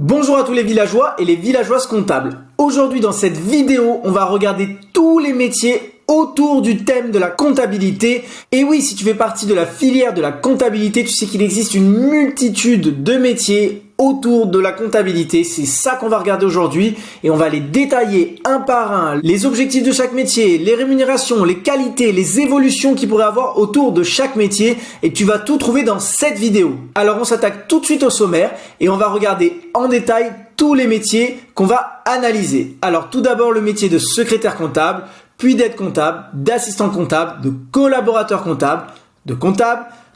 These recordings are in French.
Bonjour à tous les villageois et les villageoises comptables. Aujourd'hui dans cette vidéo, on va regarder tous les métiers autour du thème de la comptabilité. Et oui, si tu fais partie de la filière de la comptabilité, tu sais qu'il existe une multitude de métiers autour de la comptabilité. C'est ça qu'on va regarder aujourd'hui et on va les détailler un par un. Les objectifs de chaque métier, les rémunérations, les qualités, les évolutions qu'il pourrait avoir autour de chaque métier et tu vas tout trouver dans cette vidéo. Alors on s'attaque tout de suite au sommaire et on va regarder en détail tous les métiers qu'on va analyser. Alors tout d'abord le métier de secrétaire comptable, puis d'aide comptable, d'assistant comptable, de collaborateur comptable, de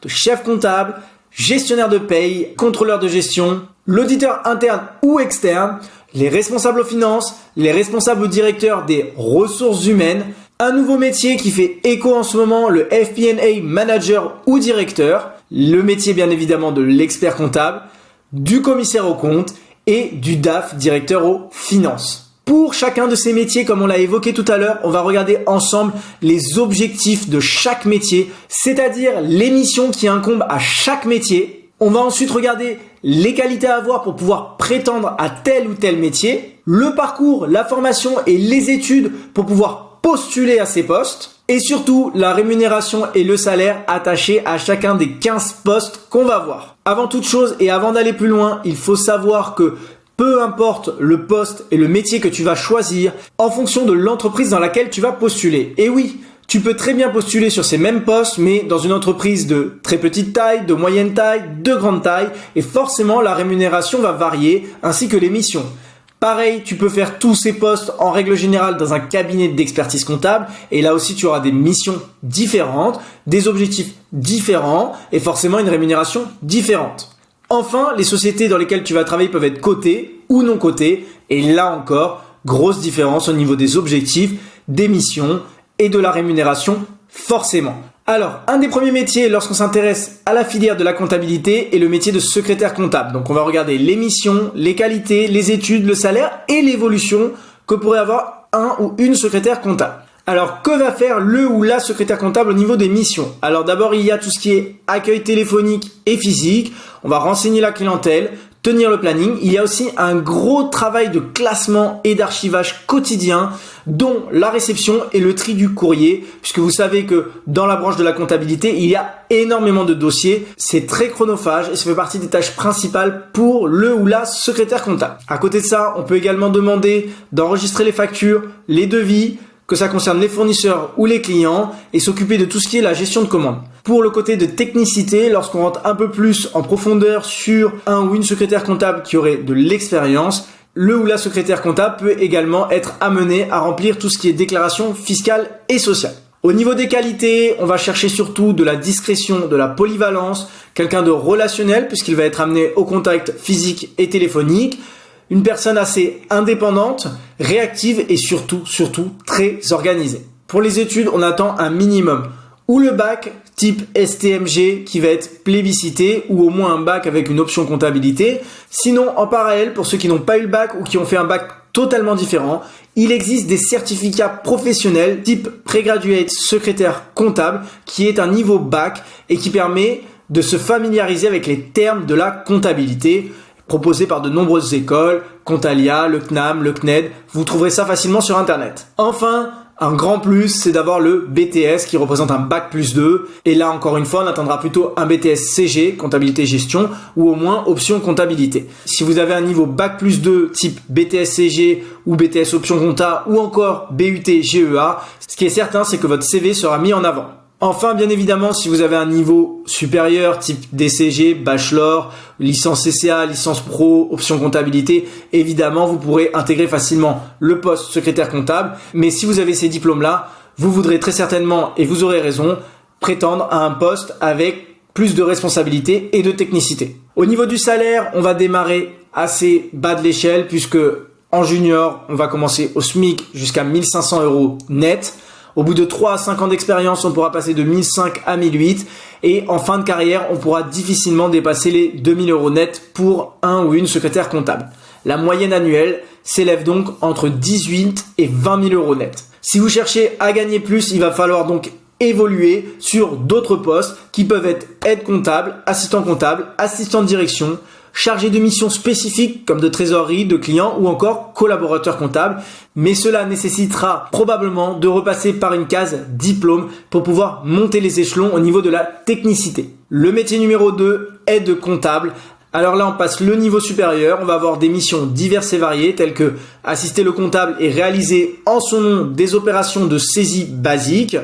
chef comptable, gestionnaire de paye, contrôleur de gestion, l'auditeur interne ou externe, les responsables aux finances, les responsables ou directeurs des ressources humaines, un nouveau métier qui fait écho en ce moment, le FP&A manager ou directeur, le métier bien évidemment de l'expert comptable, du commissaire aux comptes et du DAF, directeur aux finances. Pour chacun de ces métiers, comme on l'a évoqué tout à l'heure, on va regarder ensemble les objectifs de chaque métier, c'est-à-dire les missions qui incombent à chaque métier. On va ensuite regarder les qualités à avoir pour pouvoir prétendre à tel ou tel métier, le parcours, la formation et les études pour pouvoir postuler à ces postes, et surtout la rémunération et le salaire attachés à chacun des 15 postes qu'on va voir. Avant toute chose et avant d'aller plus loin, il faut savoir que peu importe le poste et le métier que tu vas choisir, en fonction de l'entreprise dans laquelle tu vas postuler. Et oui, tu peux très bien postuler sur ces mêmes postes, mais dans une entreprise de très petite taille, de moyenne taille, de grande taille, et forcément la rémunération va varier, ainsi que les missions. Pareil, tu peux faire tous ces postes en règle générale dans un cabinet d'expertise comptable, et là aussi tu auras des missions différentes, des objectifs différents, et forcément une rémunération différente. Enfin, les sociétés dans lesquelles tu vas travailler peuvent être cotées ou non cotées. Et là encore, grosse différence au niveau des objectifs, des missions et de la rémunération, forcément. Alors, un des premiers métiers lorsqu'on s'intéresse à la filière de la comptabilité est le métier de secrétaire comptable. Donc, on va regarder les missions, les qualités, les études, le salaire et l'évolution que pourrait avoir un ou une secrétaire comptable. Alors, que va faire le ou la secrétaire comptable au niveau des missions? Alors d'abord, il y a tout ce qui est accueil téléphonique et physique. On va renseigner la clientèle, tenir le planning. Il y a aussi un gros travail de classement et d'archivage quotidien, dont la réception et le tri du courrier, puisque vous savez que dans la branche de la comptabilité, il y a énormément de dossiers. C'est très chronophage et ça fait partie des tâches principales pour le ou la secrétaire comptable. À côté de ça, on peut également demander d'enregistrer les factures, les devis, que ça concerne les fournisseurs ou les clients et s'occuper de tout ce qui est la gestion de commandes. Pour le côté de technicité, lorsqu'on rentre un peu plus en profondeur sur un ou une secrétaire comptable qui aurait de l'expérience, le ou la secrétaire comptable peut également être amené à remplir tout ce qui est déclaration fiscale et sociale. Au niveau des qualités, on va chercher surtout de la discrétion, de la polyvalence, quelqu'un de relationnel puisqu'il va être amené au contact physique et téléphonique, une personne assez indépendante, réactive et surtout très organisée. Pour les études, on attend un minimum ou le bac type STMG qui va être plébiscité ou au moins un bac avec une option comptabilité. Sinon, en parallèle, pour ceux qui n'ont pas eu le bac ou qui ont fait un bac totalement différent, il existe des certificats professionnels type Pregraduate secrétaire comptable qui est un niveau bac et qui permet de se familiariser avec les termes de la comptabilité proposé par de nombreuses écoles, Comptalia, le CNAM, le CNED, vous trouverez ça facilement sur internet. Enfin, un grand plus, c'est d'avoir le BTS qui représente un bac plus 2. Et là, encore une fois, on attendra plutôt un BTS CG, comptabilité gestion, ou au moins option comptabilité. Si vous avez un niveau bac plus 2 type BTS CG ou BTS option compta ou encore BUT GEA, ce qui est certain, c'est que votre CV sera mis en avant. Enfin, bien évidemment, si vous avez un niveau supérieur, type DCG, bachelor, licence CCA, licence pro, option comptabilité, évidemment, vous pourrez intégrer facilement le poste secrétaire comptable. Mais si vous avez ces diplômes-là, vous voudrez très certainement, et vous aurez raison, prétendre à un poste avec plus de responsabilité et de technicité. Au niveau du salaire, on va démarrer assez bas de l'échelle puisque en junior, on va commencer au SMIC jusqu'à 1500 € net. Au bout de 3 à 5 ans d'expérience, on pourra passer de 1005 à 1008 et en fin de carrière, on pourra difficilement dépasser les 2000 € net pour un ou une secrétaire comptable. La moyenne annuelle s'élève donc entre 18 et 20 000 € net. Si vous cherchez à gagner plus, il va falloir donc évoluer sur d'autres postes qui peuvent être aide comptable, assistant de direction, chargé de missions spécifiques comme de trésorerie, de clients ou encore collaborateur comptable. Mais cela nécessitera probablement de repasser par une case diplôme pour pouvoir monter les échelons au niveau de la technicité. Le métier numéro 2 est de comptable. Alors là, on passe le niveau supérieur, on va avoir des missions diverses et variées telles que assister le comptable et réaliser en son nom des opérations de saisie basiques,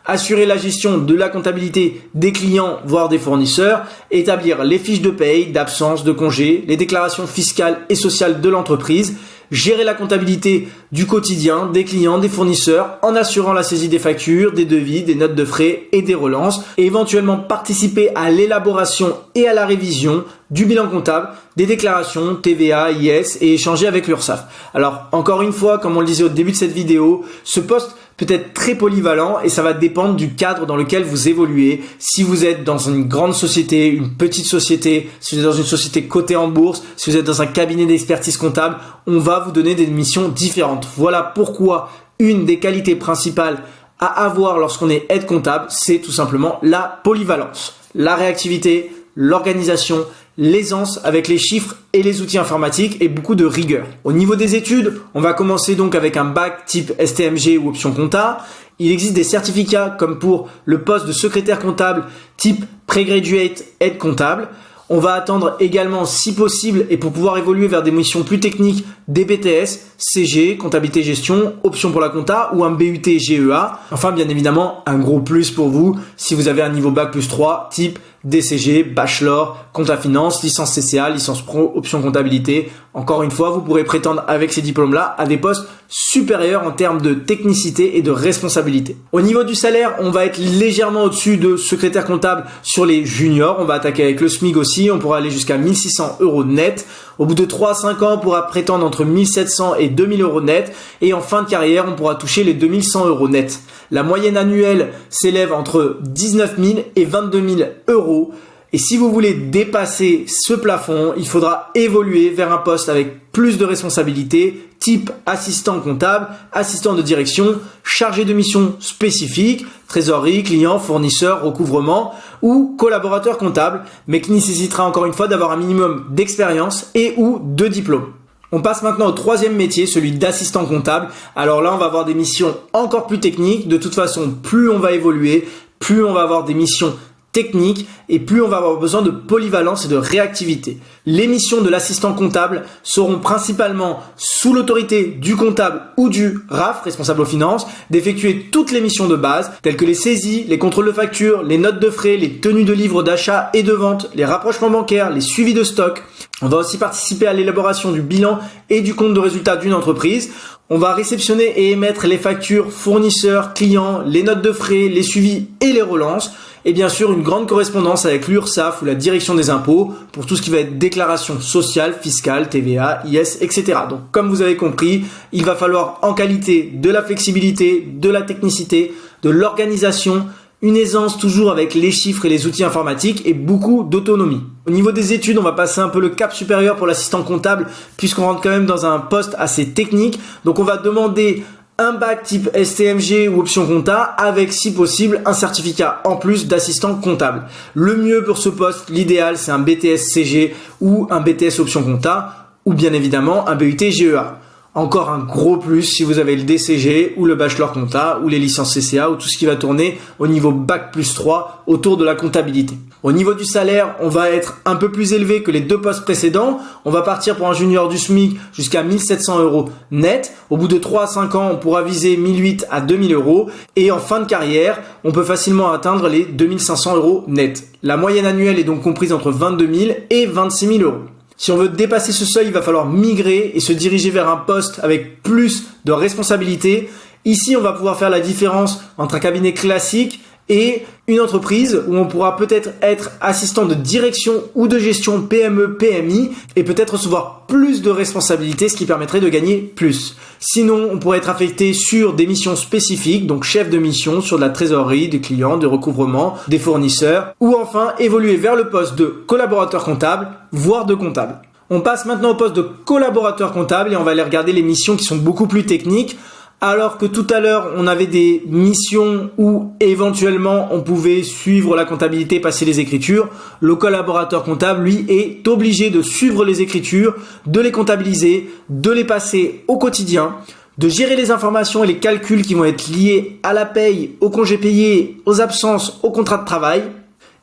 assurer la gestion de la comptabilité des clients, voire des fournisseurs, établir les fiches de paye, d'absence, de congé, les déclarations fiscales et sociales de l'entreprise, gérer la comptabilité du quotidien, des clients, des fournisseurs, en assurant la saisie des factures, des devis, des notes de frais et des relances, et éventuellement participer à l'élaboration et à la révision du bilan comptable, des déclarations TVA, IS et échanger avec l'URSSAF. Alors, encore une fois, comme on le disait au début de cette vidéo, ce poste peut être très polyvalent et ça va dépendre du cadre dans lequel vous évoluez. Si vous êtes dans une grande société, une petite société, si vous êtes dans une société cotée en bourse, si vous êtes dans un cabinet d'expertise comptable, on va vous donner des missions différentes. Voilà pourquoi une des qualités principales à avoir lorsqu'on est aide comptable, c'est tout simplement la polyvalence, la réactivité, l'organisation, l'aisance avec les chiffres et les outils informatiques et beaucoup de rigueur. Au niveau des études, on va commencer donc avec un bac type STMG ou option compta. Il existe des certificats comme pour le poste de secrétaire comptable type Pregraduate aide comptable. On va attendre également, si possible, et pour pouvoir évoluer vers des missions plus techniques, des BTS, CG, comptabilité gestion, option pour la compta ou un BUT GEA. Enfin, bien évidemment, un gros plus pour vous si vous avez un niveau bac plus 3, type DCG, bachelor, compta finance, licence CCA, licence pro, option comptabilité. Encore une fois, vous pourrez prétendre avec ces diplômes-là à des postes supérieurs en termes de technicité et de responsabilité. Au niveau du salaire, on va être légèrement au-dessus de secrétaire comptable sur les juniors. On va attaquer avec le SMIC aussi. On pourra aller jusqu'à 1600 € net. Au bout de 3 à 5 ans, on pourra prétendre entre 1700 et 2000 € net. Et en fin de carrière, on pourra toucher les 2100 € net. La moyenne annuelle s'élève entre 19 000 et 22 000 €. Et si vous voulez dépasser ce plafond, il faudra évoluer vers un poste avec plus de responsabilités, type assistant comptable, assistant de direction, chargé de missions spécifiques, trésorerie, client, fournisseur, recouvrement ou collaborateur comptable, mais qui nécessitera encore une fois d'avoir un minimum d'expérience et ou de diplôme. On passe maintenant au troisième métier, celui d'assistant comptable. Alors là, on va avoir des missions encore plus techniques. De toute façon, plus on va évoluer, plus on va avoir des missions techniques et plus on va avoir besoin de polyvalence et de réactivité. Les missions de l'assistant comptable seront principalement sous l'autorité du comptable ou du RAF, responsable aux finances, d'effectuer toutes les missions de base, telles que les saisies, les contrôles de factures, les notes de frais, les tenues de livres d'achat et de vente, les rapprochements bancaires, les suivis de stock. On va aussi participer à l'élaboration du bilan et du compte de résultat d'une entreprise. On va réceptionner et émettre les factures fournisseurs, clients, les notes de frais, les suivis et les relances. Et bien sûr, une grande correspondance avec l'URSSAF ou la direction des impôts pour tout ce qui va être déclaration sociale, fiscale, TVA, IS, etc. Donc, comme vous avez compris, il va falloir en qualité de la flexibilité, de la technicité, de l'organisation, une aisance toujours avec les chiffres et les outils informatiques et beaucoup d'autonomie. Au niveau des études, on va passer un peu le cap supérieur pour l'assistant comptable puisqu'on rentre quand même dans un poste assez technique. Donc, on va demander un bac type STMG ou option compta avec, si possible, un certificat en plus d'assistant comptable. Le mieux pour ce poste, l'idéal, c'est un BTS CG ou un BTS option compta ou bien évidemment un BUT GEA. Encore un gros plus si vous avez le DCG ou le bachelor compta ou les licences CCA ou tout ce qui va tourner au niveau bac plus 3 autour de la comptabilité. Au niveau du salaire, on va être un peu plus élevé que les deux postes précédents. On va partir pour un junior du SMIC jusqu'à 1700 € net. Au bout de 3 à 5 ans, on pourra viser 1008 à 2000 €. Et en fin de carrière, on peut facilement atteindre les 2500 € net. La moyenne annuelle est donc comprise entre 22 000 et 26 000 €. Si on veut dépasser ce seuil, il va falloir migrer et se diriger vers un poste avec plus de responsabilités. Ici, on va pouvoir faire la différence entre un cabinet classique et une entreprise où on pourra peut-être être assistant de direction ou de gestion PME, PMI et peut-être recevoir plus de responsabilités, ce qui permettrait de gagner plus. Sinon, on pourrait être affecté sur des missions spécifiques, donc chef de mission sur de la trésorerie, des clients, de recouvrement, des fournisseurs, ou enfin évoluer vers le poste de collaborateur comptable, voire de comptable. On passe maintenant au poste de collaborateur comptable et on va aller regarder les missions qui sont beaucoup plus techniques. Alors que tout à l'heure, on avait des missions où éventuellement on pouvait suivre la comptabilité, passer les écritures, le collaborateur comptable, lui, est obligé de suivre les écritures, de les comptabiliser, de les passer au quotidien, de gérer les informations et les calculs qui vont être liés à la paye, aux congés payés, aux absences, au contrat de travail,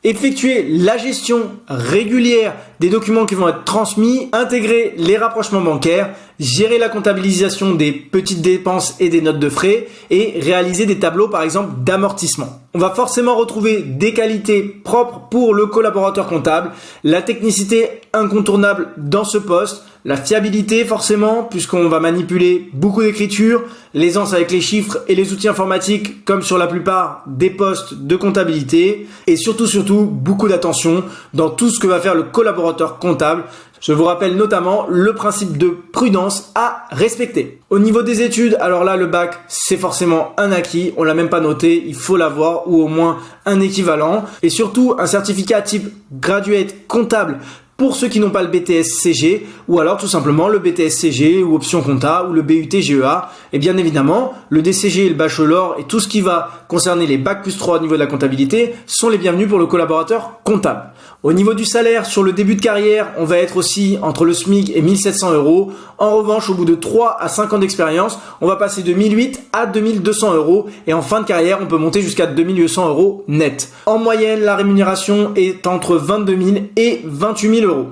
effectuer la gestion régulière des documents qui vont être transmis, intégrer les rapprochements bancaires, gérer la comptabilisation des petites dépenses et des notes de frais et réaliser des tableaux par exemple d'amortissement. On va forcément retrouver des qualités propres pour le collaborateur comptable, la technicité incontournable dans ce poste, la fiabilité forcément puisqu'on va manipuler beaucoup d'écriture, l'aisance avec les chiffres et les outils informatiques comme sur la plupart des postes de comptabilité et surtout beaucoup d'attention dans tout ce que va faire le collaborateur comptable. Je vous rappelle notamment le principe de prudence à respecter. Au niveau des études, alors là, le bac, c'est forcément un acquis. On l'a même pas noté, il faut l'avoir ou au moins un équivalent. Et surtout, un certificat type graduate comptable pour ceux qui n'ont pas le BTS-CG ou alors tout simplement le BTS-CG ou option compta ou le BUT-GEA. Et bien évidemment, le DCG et le bachelor et tout ce qui va concerner les bac plus 3 au niveau de la comptabilité sont les bienvenus pour le collaborateur comptable. Au niveau du salaire, sur le début de carrière, on va être aussi entre le SMIC et 1700 €. En revanche, au bout de 3 à 5 ans d'expérience, on va passer de 1008 à 2200 € et en fin de carrière, on peut monter jusqu'à 2800 € net. En moyenne, la rémunération est entre 22 000 et 28 000 €.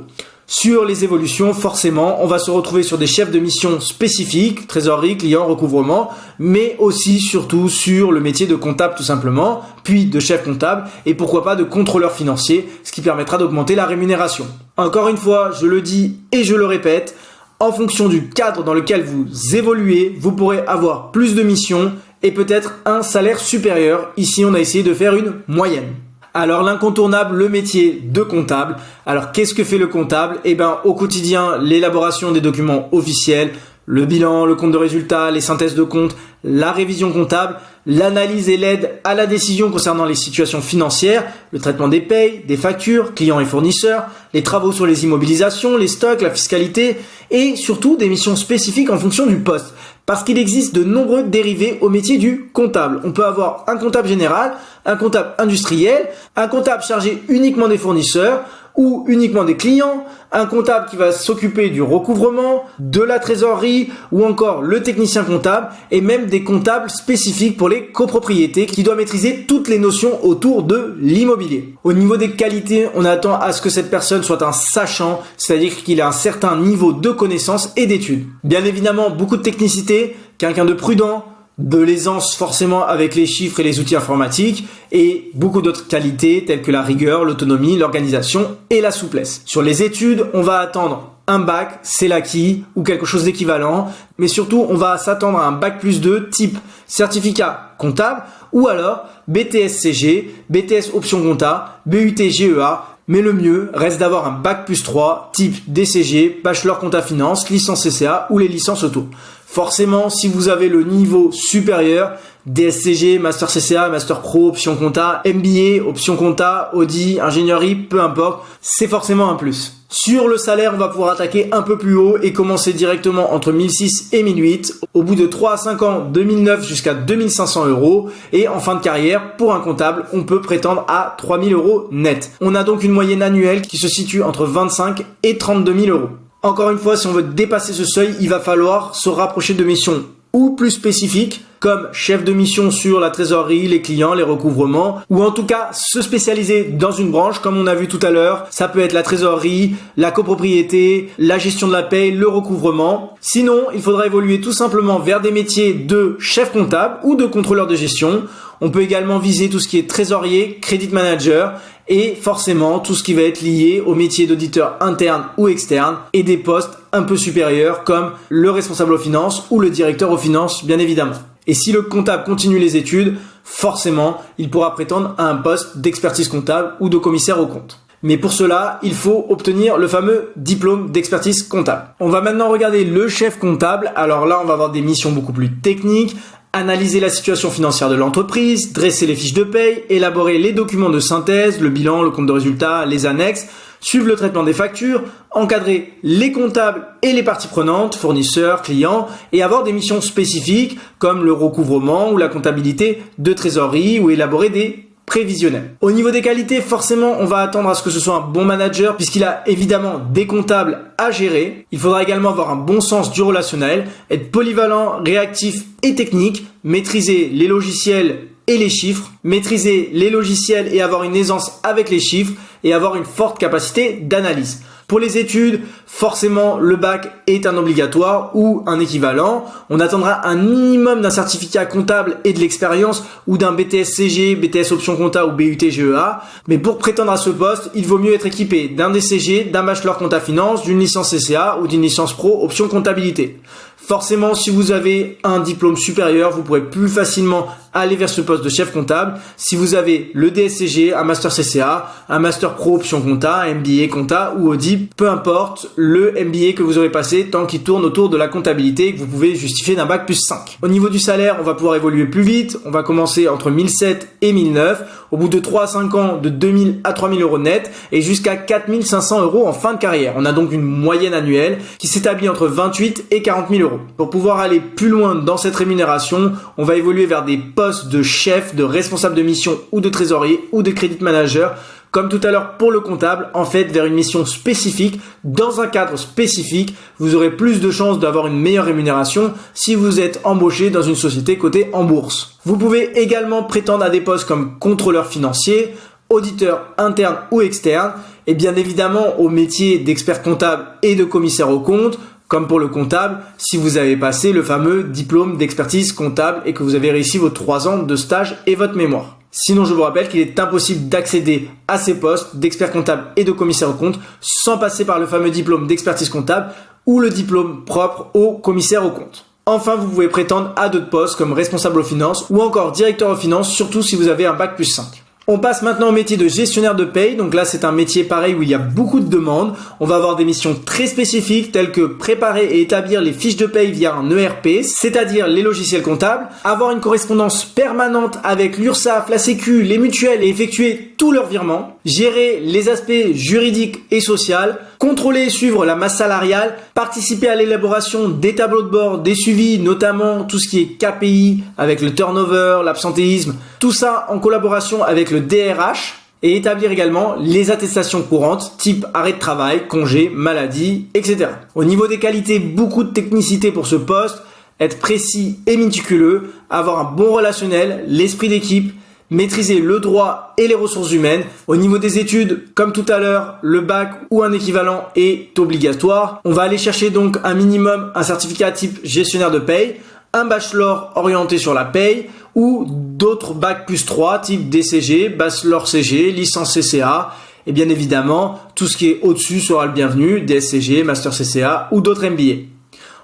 Sur les évolutions, forcément, on va se retrouver sur des chefs de mission spécifiques, trésorerie, client, recouvrement, mais aussi surtout sur le métier de comptable tout simplement, puis de chef comptable et pourquoi pas de contrôleur financier, ce qui permettra d'augmenter la rémunération. Encore une fois, je le dis et je le répète, en fonction du cadre dans lequel vous évoluez, vous pourrez avoir plus de missions et peut-être un salaire supérieur. Ici, on a essayé de faire une moyenne. Alors l'incontournable, le métier de comptable. Alors qu'est-ce que fait le comptable ? Au quotidien, l'élaboration des documents officiels, le bilan, le compte de résultat, les synthèses de comptes, la révision comptable, l'analyse et l'aide à la décision concernant les situations financières, le traitement des payes, des factures, clients et fournisseurs, les travaux sur les immobilisations, les stocks, la fiscalité et surtout des missions spécifiques en fonction du poste. Parce qu'il existe de nombreux dérivés au métier du comptable. On peut avoir un comptable général, un comptable industriel, un comptable chargé uniquement des fournisseurs ou uniquement des clients, un comptable qui va s'occuper du recouvrement, de la trésorerie ou encore le technicien comptable et même des comptables spécifiques pour les copropriétés qui doivent maîtriser toutes les notions autour de l'immobilier. Au niveau des qualités, on attend à ce que cette personne soit un sachant, c'est-à-dire qu'il a un certain niveau de connaissances et d'études. Bien évidemment, beaucoup de technicité, quelqu'un de prudent, de l'aisance forcément avec les chiffres et les outils informatiques et beaucoup d'autres qualités telles que la rigueur, l'autonomie, l'organisation et la souplesse. Sur les études, on va attendre un bac, c'est l'acquis ou quelque chose d'équivalent, mais surtout on va s'attendre à un bac plus 2 type certificat comptable ou alors BTS-CG, BTS option compta, BUT-GEA. Mais le mieux reste d'avoir un bac plus 3 type DCG, bachelor compta finance, licence CCA ou les licences auto. Forcément, si vous avez le niveau supérieur, DSCG, Master CCA, Master Pro, option compta, MBA, option compta, Audi, ingénierie, peu importe, c'est forcément un plus. Sur le salaire, on va pouvoir attaquer un peu plus haut et commencer directement entre 1006 et 1008. Au bout de 3 à 5 ans, 2009 jusqu'à 2500 €. Et en fin de carrière, pour un comptable, on peut prétendre à 3000 € net. On a donc une moyenne annuelle qui se situe entre 25 et 32 000 €. Encore une fois, si on veut dépasser ce seuil, il va falloir se rapprocher de missions ou plus spécifiques, comme chef de mission sur la trésorerie, les clients, les recouvrements, ou en tout cas se spécialiser dans une branche, comme on a vu tout à l'heure. Ça peut être la trésorerie, la copropriété, la gestion de la paye, le recouvrement. Sinon, il faudra évoluer tout simplement vers des métiers de chef comptable ou de contrôleur de gestion. On peut également viser tout ce qui est trésorier, credit manager et forcément tout ce qui va être lié au métier d'auditeur interne ou externe et des postes un peu supérieurs comme le responsable aux finances ou le directeur aux finances bien évidemment. Et si le comptable continue les études, forcément, il pourra prétendre à un poste d'expertise comptable ou de commissaire aux comptes. Mais pour cela, il faut obtenir le fameux diplôme d'expertise comptable. On va maintenant regarder le chef comptable. Alors là, on va avoir des missions beaucoup plus techniques. Analyser la situation financière de l'entreprise, dresser les fiches de paye, élaborer les documents de synthèse, le bilan, le compte de résultat, les annexes, suivre le traitement des factures, encadrer les comptables et les parties prenantes, fournisseurs, clients, et avoir des missions spécifiques comme le recouvrement ou la comptabilité de trésorerie ou élaborer des prévisionnels. Au niveau des qualités, forcément, on va attendre à ce que ce soit un bon manager puisqu'il a évidemment des comptables à gérer. Il faudra également avoir un bon sens du relationnel, être polyvalent, réactif et technique, maîtriser les logiciels et les chiffres, maîtriser les logiciels et avoir une aisance avec les chiffres et avoir une forte capacité d'analyse. Pour les études, forcément, le bac est un obligatoire ou un équivalent. On attendra un minimum d'un certificat comptable et de l'expérience ou d'un BTS CG, BTS option compta ou BUT GEA. Mais pour prétendre à ce poste, il vaut mieux être équipé d'un DCG, d'un bachelor compta finance, d'une licence CCA ou d'une licence pro option comptabilité. Forcément, si vous avez un diplôme supérieur, vous pourrez plus facilement aller vers ce poste de chef comptable. Si vous avez le DSCG, un master CCA, un master pro option compta, un MBA compta ou Audit, peu importe le MBA que vous aurez passé tant qu'il tourne autour de la comptabilité et que vous pouvez justifier d'un bac plus 5. Au niveau du salaire, on va pouvoir évoluer plus vite. On va commencer entre 1007 et 1009. Au bout de 3 à 5 ans, de 2000 à 3000 euros net et jusqu'à 4500 euros en fin de carrière. On a donc une moyenne annuelle qui s'établit entre 28 et 40 000 euros. Pour pouvoir aller plus loin dans cette rémunération, on va évoluer vers des postes de chef, de responsable de mission ou de trésorier ou de credit manager. Comme tout à l'heure pour le comptable, en fait, vers une mission spécifique, dans un cadre spécifique, vous aurez plus de chances d'avoir une meilleure rémunération si vous êtes embauché dans une société cotée en bourse. Vous pouvez également prétendre à des postes comme contrôleur financier, auditeur interne ou externe, et bien évidemment au métier d'expert comptable et de commissaire aux comptes, comme pour le comptable, si vous avez passé le fameux diplôme d'expertise comptable et que vous avez réussi vos 3 ans de stage et votre mémoire. Sinon, je vous rappelle qu'il est impossible d'accéder à ces postes d'expert comptable et de commissaire aux comptes sans passer par le fameux diplôme d'expertise comptable ou le diplôme propre au commissaire aux comptes. Enfin, vous pouvez prétendre à d'autres postes comme responsable aux finances ou encore directeur aux finances, surtout si vous avez un bac plus 5. On passe maintenant au métier de gestionnaire de paye. Donc là, c'est un métier pareil où il y a beaucoup de demandes. On va avoir des missions très spécifiques telles que préparer et établir les fiches de paye via un ERP, c'est-à-dire les logiciels comptables, avoir une correspondance permanente avec l'URSSAF, la Sécu, les mutuelles et effectuer tous leurs virements, gérer les aspects juridiques et sociaux, contrôler et suivre la masse salariale, participer à l'élaboration des tableaux de bord, des suivis, notamment tout ce qui est KPI avec le turnover, l'absentéisme, tout ça en collaboration avec le DRH et établir également les attestations courantes type arrêt de travail, congé, maladie, etc. Au niveau des qualités, beaucoup de technicité pour ce poste, être précis et méticuleux, avoir un bon relationnel, l'esprit d'équipe, maîtriser le droit et les ressources humaines. Au niveau des études, comme tout à l'heure, le bac ou un équivalent est obligatoire. On va aller chercher donc un minimum un certificat type gestionnaire de paye, un bachelor orienté sur la paye ou d'autres bac plus 3 type DCG, bachelor CG, licence CCA. Et bien évidemment, tout ce qui est au-dessus sera le bienvenu, DSCG, master CCA ou d'autres MBA.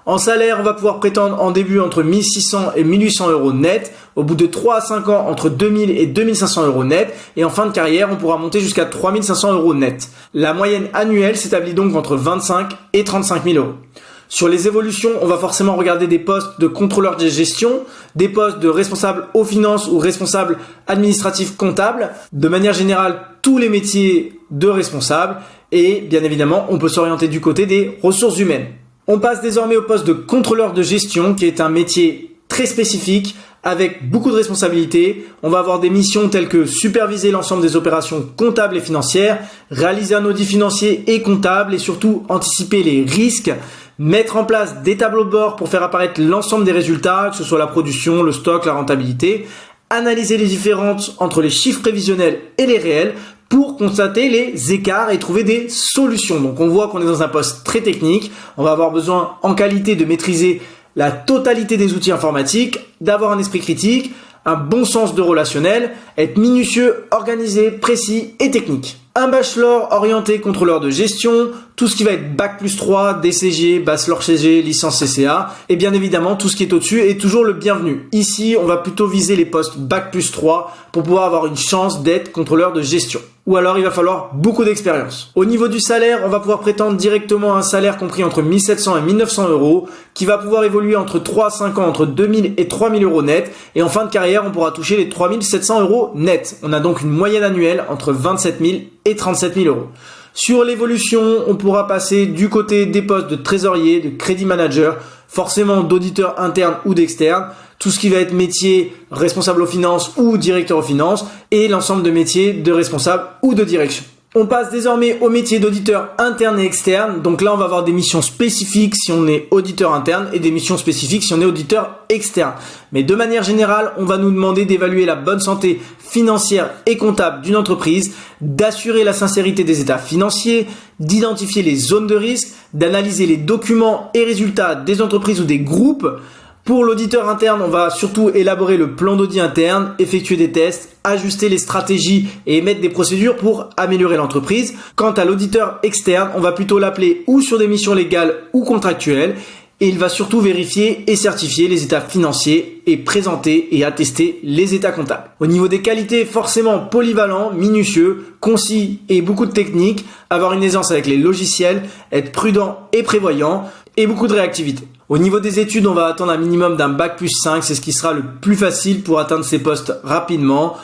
En salaire, on va pouvoir prétendre en début entre 1600 et 1800 euros net. Au bout de 3 à 5 ans, entre 2000 et 2500 euros net. Et en fin de carrière, on pourra monter jusqu'à 3500 euros net. La moyenne annuelle s'établit donc entre 25 et 35 000 euros. Sur les évolutions, on va forcément regarder des postes de contrôleur de gestion, des postes de responsable aux finances ou responsable administratif comptable. De manière générale, tous les métiers de responsable. Et bien évidemment, on peut s'orienter du côté des ressources humaines. On passe désormais au poste de contrôleur de gestion qui est un métier très spécifique avec beaucoup de responsabilités. On va avoir des missions telles que superviser l'ensemble des opérations comptables et financières, réaliser un audit financier et comptable et surtout anticiper les risques, mettre en place des tableaux de bord pour faire apparaître l'ensemble des résultats, que ce soit la production, le stock, la rentabilité, analyser les différences entre les chiffres prévisionnels et les réels pour constater les écarts et trouver des solutions. Donc on voit qu'on est dans un poste très technique, on va avoir besoin en qualité de maîtriser la totalité des outils informatiques, d'avoir un esprit critique, un bon sens de relationnel, être minutieux, organisé, précis et technique. Un bachelor orienté contrôleur de gestion, tout ce qui va être bac plus 3, DCG, bachelor CG, licence CCA, et bien évidemment tout ce qui est au-dessus est toujours le bienvenu. Ici, on va plutôt viser les postes bac plus 3 pour pouvoir avoir une chance d'être contrôleur de gestion. Ou alors il va falloir beaucoup d'expérience. Au niveau du salaire, on va pouvoir prétendre directement à un salaire compris entre 1700 et 1900 euros, qui va pouvoir évoluer entre 3 à 5 ans entre 2000 et 3000 euros net, et en fin de carrière, on pourra toucher les 3700 euros net. On a donc une moyenne annuelle entre 27 000 et 37 000 euros. Sur l'évolution, on pourra passer du côté des postes de trésorier, de crédit manager, forcément d'auditeur interne ou d'externe, tout ce qui va être métier responsable aux finances ou directeur aux finances et l'ensemble de métiers de responsable ou de direction. On passe désormais au métier d'auditeur interne et externe. Donc là, on va avoir des missions spécifiques si on est auditeur interne et des missions spécifiques si on est auditeur externe. Mais de manière générale, on va nous demander d'évaluer la bonne santé financière et comptable d'une entreprise, d'assurer la sincérité des états financiers, d'identifier les zones de risque, d'analyser les documents et résultats des entreprises ou des groupes. Pour l'auditeur interne, on va surtout élaborer le plan d'audit interne, effectuer des tests, ajuster les stratégies et émettre des procédures pour améliorer l'entreprise. Quant à l'auditeur externe, on va plutôt l'appeler ou sur des missions légales ou contractuelles et il va surtout vérifier et certifier les états financiers et présenter et attester les états comptables. Au niveau des qualités, forcément polyvalent, minutieux, concis et beaucoup de techniques, avoir une aisance avec les logiciels, être prudent et prévoyant et beaucoup de réactivité. Au niveau des études, on va attendre un minimum d'un bac+5, c'est ce qui sera le plus facile pour atteindre ces postes rapidement.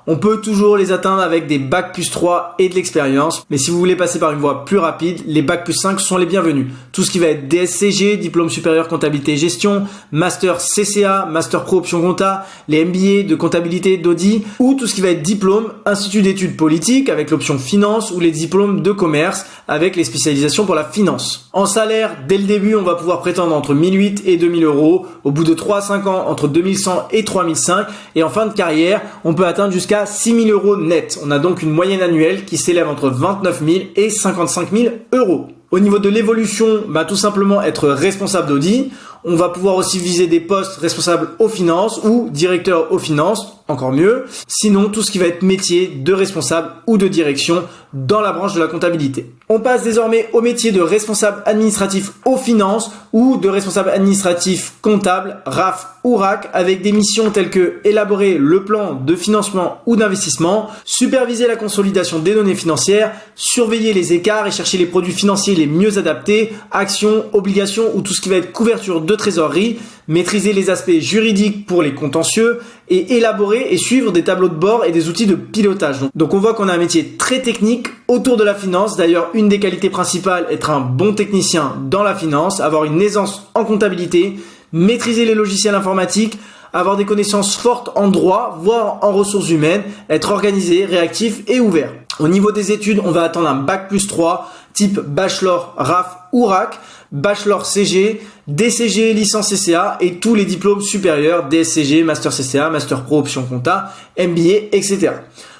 On peut toujours les atteindre avec des bac+3 et de l'expérience, mais si vous voulez passer par une voie plus rapide, les bac+5 sont les bienvenus. Tout ce qui va être DSCG, diplôme supérieur comptabilité et gestion, master CCA, master pro option compta, les MBA de comptabilité d'audit, ou tout ce qui va être diplôme, institut d'études politiques avec l'option finance ou les diplômes de commerce avec les spécialisations pour la finance. En salaire, dès le début, on va pouvoir prétendre entre 1008 et 2000 euros. Au bout de 3 à 5 ans, entre 2100 et 3005. Et en fin de carrière, on peut atteindre jusqu'à 6 000 euros net. On a donc une moyenne annuelle qui s'élève entre 29 000 et 55 000 euros. Au niveau de l'évolution, tout simplement être responsable d'audit. On va pouvoir aussi viser des postes responsables aux finances ou directeur aux finances, encore mieux. Sinon, tout ce qui va être métier de responsable ou de direction dans la branche de la comptabilité. On passe désormais au métier de responsable administratif aux finances ou de responsable administratif comptable, RAF ou RAC, avec des missions telles que élaborer le plan de financement ou d'investissement, superviser la consolidation des données financières, surveiller les écarts et chercher les produits financiers les mieux adaptés, actions, obligations ou tout ce qui va être couverture de trésorerie, maîtriser les aspects juridiques pour les contentieux et élaborer et suivre des tableaux de bord et des outils de pilotage. Donc on voit qu'on a un métier très technique autour de la finance. D'ailleurs, une des qualités principales, être un bon technicien dans la finance, avoir une aisance en comptabilité, maîtriser les logiciels informatiques, avoir des connaissances fortes en droit, voire en ressources humaines, être organisé, réactif et ouvert. Au niveau des études, on va attendre un bac+3, type bachelor, RAF ou RAC, bachelor CG, DCG, licence CCA et tous les diplômes supérieurs, DSCG, master CCA, master pro option compta, MBA, etc.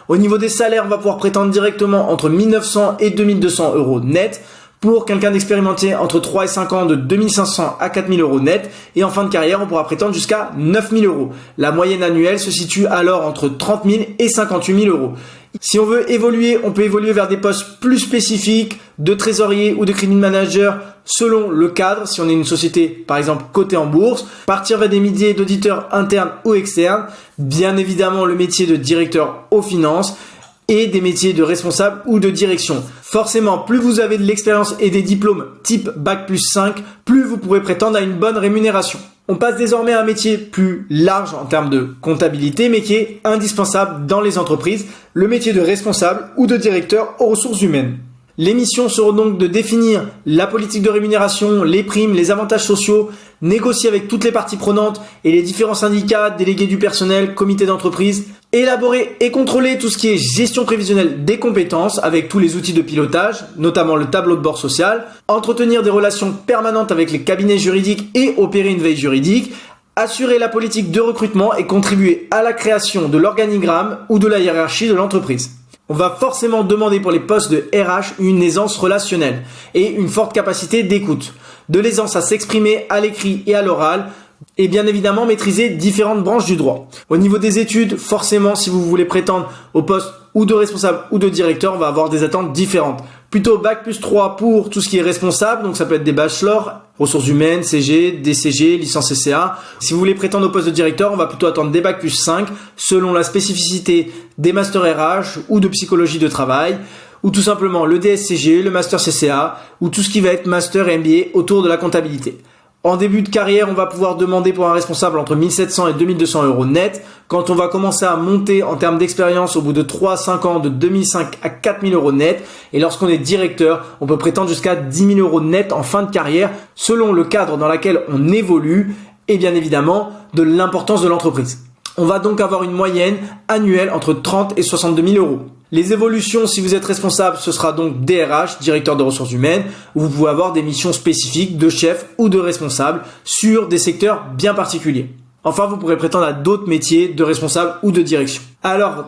Au niveau des salaires, on va pouvoir prétendre directement entre 1900 et 2200 euros net. Pour quelqu'un d'expérimenté, entre 3 et 5 ans, de 2500 à 4000 euros net. Et en fin de carrière, on pourra prétendre jusqu'à 9000 euros. La moyenne annuelle se situe alors entre 30 000 et 58 000 euros. Si on veut évoluer, on peut évoluer vers des postes plus spécifiques de trésorier ou de crédit manager selon le cadre. Si on est une société, par exemple, cotée en bourse, partir vers des métiers d'auditeurs internes ou externes. Bien évidemment, le métier de directeur aux finances et des métiers de responsable ou de direction. Forcément, plus vous avez de l'expérience et des diplômes type bac+5, plus vous pourrez prétendre à une bonne rémunération. On passe désormais à un métier plus large en termes de comptabilité, mais qui est indispensable dans les entreprises, le métier de responsable ou de directeur aux ressources humaines. Les missions seront donc de définir la politique de rémunération, les primes, les avantages sociaux, négocier avec toutes les parties prenantes et les différents syndicats, délégués du personnel, comités d'entreprise, élaborer et contrôler tout ce qui est gestion prévisionnelle des compétences avec tous les outils de pilotage, notamment le tableau de bord social, entretenir des relations permanentes avec les cabinets juridiques et opérer une veille juridique, assurer la politique de recrutement et contribuer à la création de l'organigramme ou de la hiérarchie de l'entreprise. On va forcément demander pour les postes de RH une aisance relationnelle et une forte capacité d'écoute, de l'aisance à s'exprimer à l'écrit et à l'oral, et bien évidemment maîtriser différentes branches du droit. Au niveau des études, forcément, si vous voulez prétendre au poste ou de responsable ou de directeur, on va avoir des attentes différentes. Plutôt bac+3 pour tout ce qui est responsable, donc ça peut être des bachelors, ressources humaines, CG, DCG, licence CCA. Si vous voulez prétendre au poste de directeur, on va plutôt attendre des bac+5 selon la spécificité des masters RH ou de psychologie de travail, ou tout simplement le DSCG, le master CCA, ou tout ce qui va être master et MBA autour de la comptabilité. En début de carrière, on va pouvoir demander pour un responsable entre 1700 et 2200 euros net. Quand on va commencer à monter en termes d'expérience au bout de 3 à 5 ans, de 2005 à 4000 euros net. Et lorsqu'on est directeur, on peut prétendre jusqu'à 10 000 euros net en fin de carrière selon le cadre dans lequel on évolue et bien évidemment de l'importance de l'entreprise. On va donc avoir une moyenne annuelle entre 30 et 62 000 euros. Les évolutions, si vous êtes responsable, ce sera donc DRH, directeur de ressources humaines, où vous pouvez avoir des missions spécifiques de chef ou de responsable sur des secteurs bien particuliers. Enfin, vous pourrez prétendre à d'autres métiers de responsable ou de direction. Alors,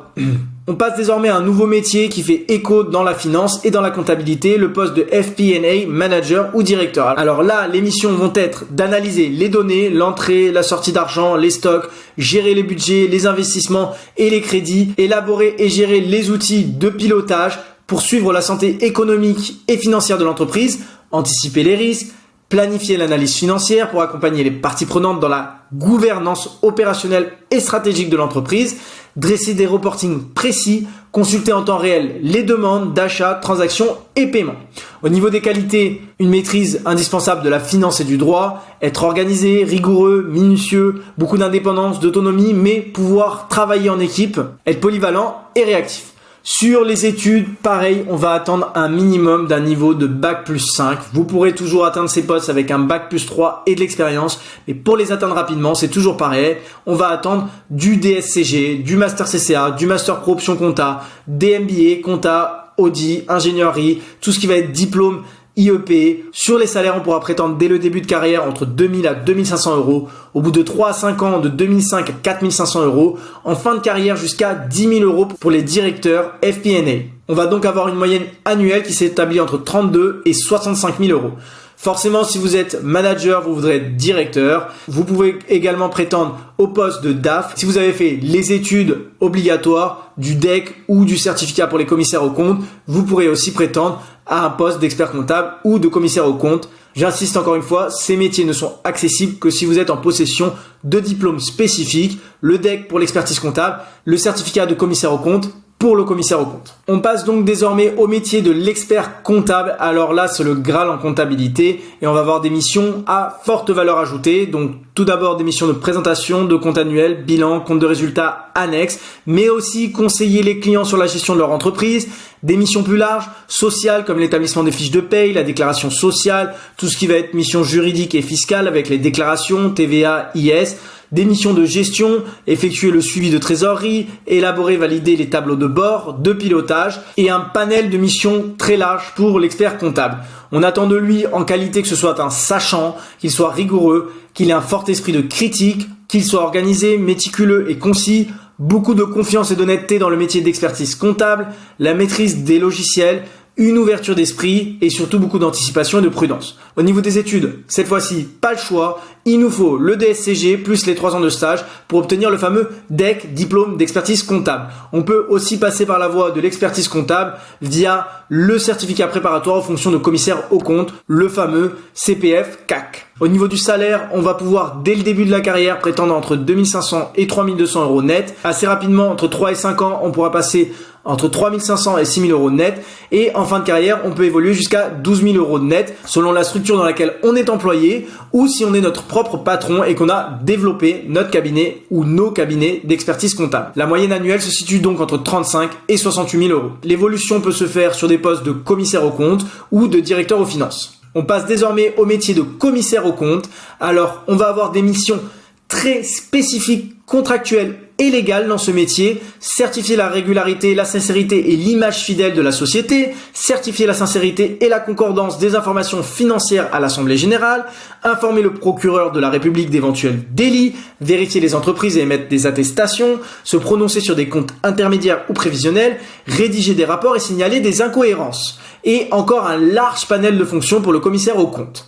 on passe désormais à un nouveau métier qui fait écho dans la finance et dans la comptabilité, le poste de FP&A, manager ou directeur. Alors là, les missions vont être d'analyser les données, l'entrée, la sortie d'argent, les stocks, gérer les budgets, les investissements et les crédits, élaborer et gérer les outils de pilotage pour suivre la santé économique et financière de l'entreprise, anticiper les risques, planifier l'analyse financière pour accompagner les parties prenantes dans la gouvernance opérationnelle et stratégique de l'entreprise, dresser des reportings précis, consulter en temps réel les demandes d'achat, transactions et paiements. Au niveau des qualités, une maîtrise indispensable de la finance et du droit, être organisé, rigoureux, minutieux, beaucoup d'indépendance, d'autonomie, mais pouvoir travailler en équipe, être polyvalent et réactif. Sur les études, pareil, on va attendre un minimum d'un niveau de Bac plus 5. Vous pourrez toujours atteindre ces postes avec un Bac plus 3 et de l'expérience. Mais pour les atteindre rapidement, c'est toujours pareil. On va attendre du DSCG, du Master CCA, du Master Pro Option Compta, des MBA, Compta, Audit, Ingénierie, tout ce qui va être diplôme IEP. Sur les salaires, on pourra prétendre dès le début de carrière entre 2000 à 2500 euros. Au bout de 3 à 5 ans, de 2005 à 4500 euros. En fin de carrière, jusqu'à 10 000 euros pour les directeurs FP&A. On va donc avoir une moyenne annuelle qui s'établit entre 32 et 65 000 euros. Forcément, si vous êtes manager, vous voudrez être directeur. Vous pouvez également prétendre au poste de DAF. Si vous avez fait les études obligatoires du DEC ou du certificat pour les commissaires aux comptes, vous pourrez aussi prétendre à un poste d'expert comptable ou de commissaire aux comptes. J'insiste encore une fois, ces métiers ne sont accessibles que si vous êtes en possession de diplômes spécifiques, le DEC pour l'expertise comptable, le certificat de commissaire aux comptes pour le commissaire aux comptes. On passe donc désormais au métier de l'expert comptable. Alors là, c'est le Graal en comptabilité et on va avoir des missions à forte valeur ajoutée. Donc tout d'abord des missions de présentation, de compte annuel, bilan, compte de résultats annexes, mais aussi conseiller les clients sur la gestion de leur entreprise, des missions plus larges, sociales comme l'établissement des fiches de paye, la déclaration sociale, tout ce qui va être mission juridique et fiscale avec les déclarations, TVA, IS, des missions de gestion, effectuer le suivi de trésorerie, élaborer, valider les tableaux de bord, de pilotage et un panel de missions très large pour l'expert comptable. On attend de lui en qualité que ce soit un sachant, qu'il soit rigoureux, qu'il ait un fort esprit de critique, qu'il soit organisé, méticuleux et concis, beaucoup de confiance et d'honnêteté dans le métier d'expertise comptable, la maîtrise des logiciels, une ouverture d'esprit et surtout beaucoup d'anticipation et de prudence. Au niveau des études, cette fois-ci, pas le choix, il nous faut le DSCG plus les 3 ans de stage pour obtenir le fameux DEC, diplôme d'expertise comptable. On peut aussi passer par la voie de l'expertise comptable via le certificat préparatoire en fonction de commissaire aux comptes, le fameux CPF CAC. Au niveau du salaire, on va pouvoir dès le début de la carrière prétendre entre 2500 et 3200 euros net. Assez rapidement, entre 3 et 5 ans, on pourra passer entre 3500 et 6000 euros net. Et en fin de carrière, on peut évoluer jusqu'à 12 000 euros net selon la structure dans laquelle on est employé ou si on est notre propre patron et qu'on a développé notre cabinet ou nos cabinets d'expertise comptable. La moyenne annuelle se situe donc entre 35 et 68 000 euros. L'évolution peut se faire sur des postes de commissaire aux comptes ou de directeur aux finances. On passe désormais au métier de commissaire aux comptes. Alors, on va avoir des missions très spécifiques, contractuelles et légales dans ce métier, certifier la régularité, la sincérité et l'image fidèle de la société, certifier la sincérité et la concordance des informations financières à l'Assemblée générale, informer le procureur de la République d'éventuels délits, vérifier les entreprises et émettre des attestations, se prononcer sur des comptes intermédiaires ou prévisionnels, rédiger des rapports et signaler des incohérences. Et encore un large panel de fonctions pour le commissaire aux comptes.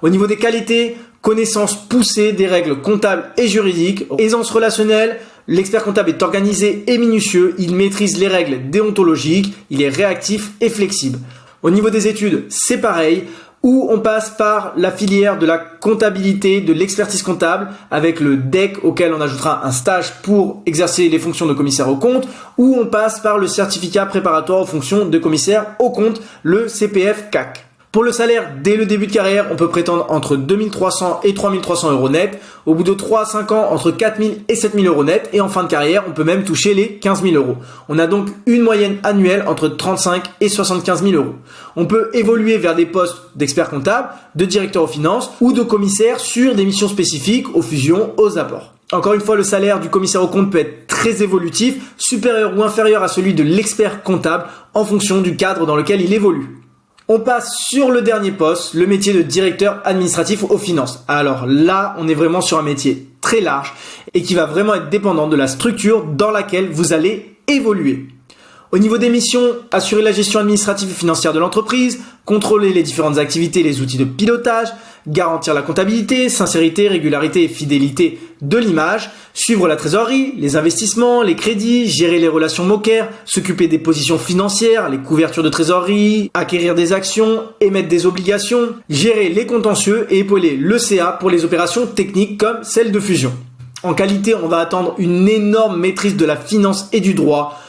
Au niveau des qualités, connaissance poussée des règles comptables et juridiques, aisance relationnelle, l'expert comptable est organisé et minutieux, il maîtrise les règles déontologiques, il est réactif et flexible. Au niveau des études, c'est pareil, où on passe par la filière de la comptabilité, de l'expertise comptable, avec le DEC auquel on ajoutera un stage pour exercer les fonctions de commissaire aux comptes, ou on passe par le certificat préparatoire aux fonctions de commissaire aux comptes, le CPF CAC. Pour le salaire, dès le début de carrière, on peut prétendre entre 2300 et 3300 euros net. Au bout de 3 à 5 ans, entre 4000 et 7000 euros net. Et en fin de carrière, on peut même toucher les 15 000 euros. On a donc une moyenne annuelle entre 35 et 75 000 euros. On peut évoluer vers des postes d'expert comptable, de directeur aux finances ou de commissaire sur des missions spécifiques, aux fusions, aux apports. Encore une fois, le salaire du commissaire aux comptes peut être très évolutif, supérieur ou inférieur à celui de l'expert comptable en fonction du cadre dans lequel il évolue. On passe sur le dernier poste, le métier de directeur administratif aux finances. Alors là, on est vraiment sur un métier très large et qui va vraiment être dépendant de la structure dans laquelle vous allez évoluer. Au niveau des missions, assurer la gestion administrative et financière de l'entreprise, contrôler les différentes activités et les outils de pilotage, garantir la comptabilité, sincérité, régularité et fidélité de l'image, suivre la trésorerie, les investissements, les crédits, gérer les relations mocaires, s'occuper des positions financières, les couvertures de trésorerie, acquérir des actions, émettre des obligations, gérer les contentieux et épauler le CA pour les opérations techniques comme celles de fusion. En qualité, on va attendre une énorme maîtrise de la finance et du droit,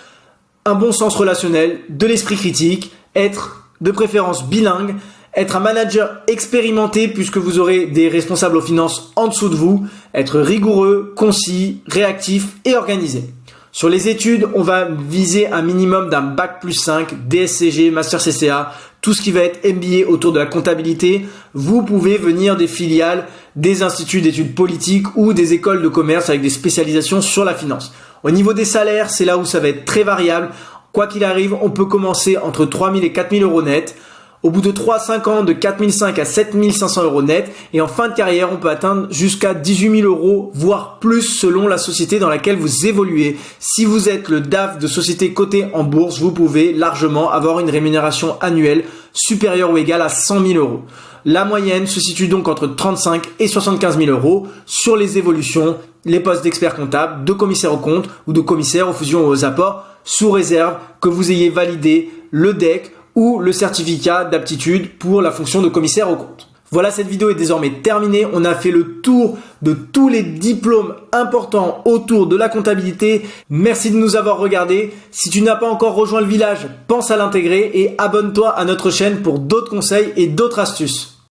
un bon sens relationnel, de l'esprit critique, être de préférence bilingue, être un manager expérimenté puisque vous aurez des responsables aux finances en dessous de vous, être rigoureux, concis, réactif et organisé. Sur les études, on va viser un minimum d'un bac+5, DSCG, Master CCA, tout ce qui va être MBA autour de la comptabilité. Vous pouvez venir des filiales, des instituts d'études politiques ou des écoles de commerce avec des spécialisations sur la finance. Au niveau des salaires, c'est là où ça va être très variable. Quoi qu'il arrive, on peut commencer entre 3 000 et 4 000 euros net. Au bout de 3 à 5 ans, de 4 500 à 7 500 euros net. Et en fin de carrière, on peut atteindre jusqu'à 18 000 euros, voire plus selon la société dans laquelle vous évoluez. Si vous êtes le DAF de société cotée en bourse, vous pouvez largement avoir une rémunération annuelle supérieure ou égale à 100 000 euros. La moyenne se situe donc entre 35 et 75 000 euros sur les évolutions, les postes d'expert comptable, de commissaire aux comptes ou de commissaire aux fusions ou aux apports, sous réserve que vous ayez validé le DEC ou le certificat d'aptitude pour la fonction de commissaire aux comptes. Voilà, cette vidéo est désormais terminée. On a fait le tour de tous les diplômes importants autour de la comptabilité. Merci de nous avoir regardés. Si tu n'as pas encore rejoint le village, pense à l'intégrer et abonne-toi à notre chaîne pour d'autres conseils et d'autres astuces.